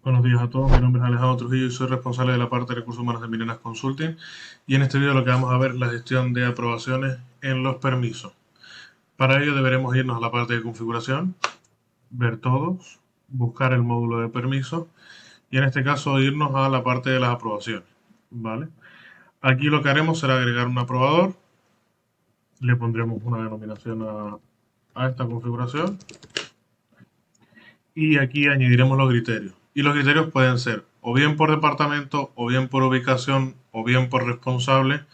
Buenos días a todos, mi nombre es Alejandro Trujillo y soy responsable de la parte de recursos humanos de Mirenas Consulting. Y en este video lo que vamos a ver es la gestión de aprobaciones en los permisos. Para ello deberemos irnos a la parte de configuración, ver todos, buscar el módulo de permisos y en este caso irnos a la parte de las aprobaciones. ¿Vale? Aquí lo que haremos será agregar un aprobador, le pondremos una denominación a esta configuración y aquí añadiremos los criterios. Y los criterios pueden ser o bien por departamento, o bien por ubicación, o bien por responsable,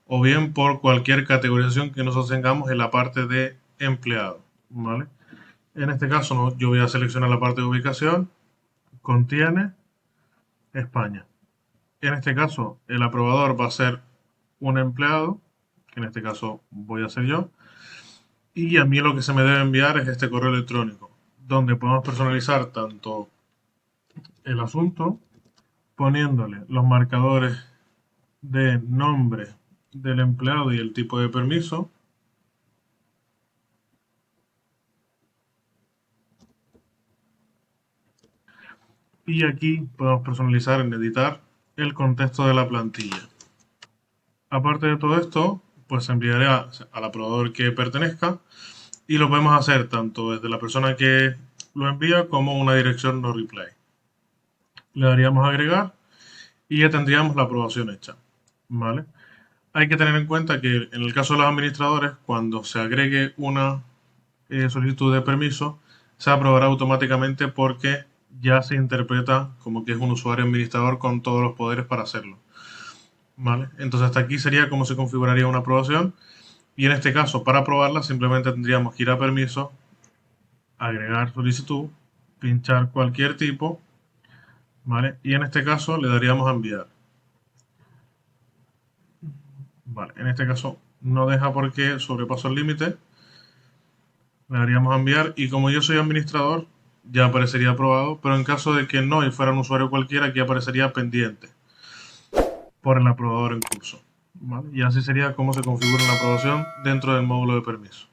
o bien por cualquier categorización que nosotros tengamos en la parte de empleado. ¿Vale? En este caso yo voy a seleccionar la parte de ubicación, contiene España. En este caso el aprobador va a ser un empleado, que en este caso voy a ser yo, y a mí lo que se me debe enviar es este correo electrónico, donde podemos personalizar tanto el asunto, poniéndole los marcadores de nombre del empleado y el tipo de permiso. Y aquí podemos personalizar en editar el contexto de la plantilla. Aparte de todo esto, pues enviaré al aprobador que pertenezca y lo podemos hacer tanto desde la persona que lo envía como una dirección no reply. Le daríamos a agregar y ya tendríamos la aprobación hecha. ¿Vale? Hay que tener en cuenta que en el caso de los administradores, cuando se agregue una solicitud de permiso, se aprobará automáticamente porque ya se interpreta como que es un usuario administrador con todos los poderes para hacerlo. ¿Vale? Entonces hasta aquí sería como se configuraría una aprobación y en este caso para aprobarla simplemente tendríamos que ir a permiso, agregar solicitud, pinchar cualquier tipo, ¿vale? Y en este caso le daríamos a enviar. Vale, en este caso no deja porque sobrepaso el límite, le daríamos a enviar y como yo soy administrador ya aparecería aprobado, pero en caso de que no y fuera un usuario cualquiera aquí aparecería pendiente por el aprobador en curso. ¿Vale? Y así sería como se configura la aprobación dentro del módulo de permiso.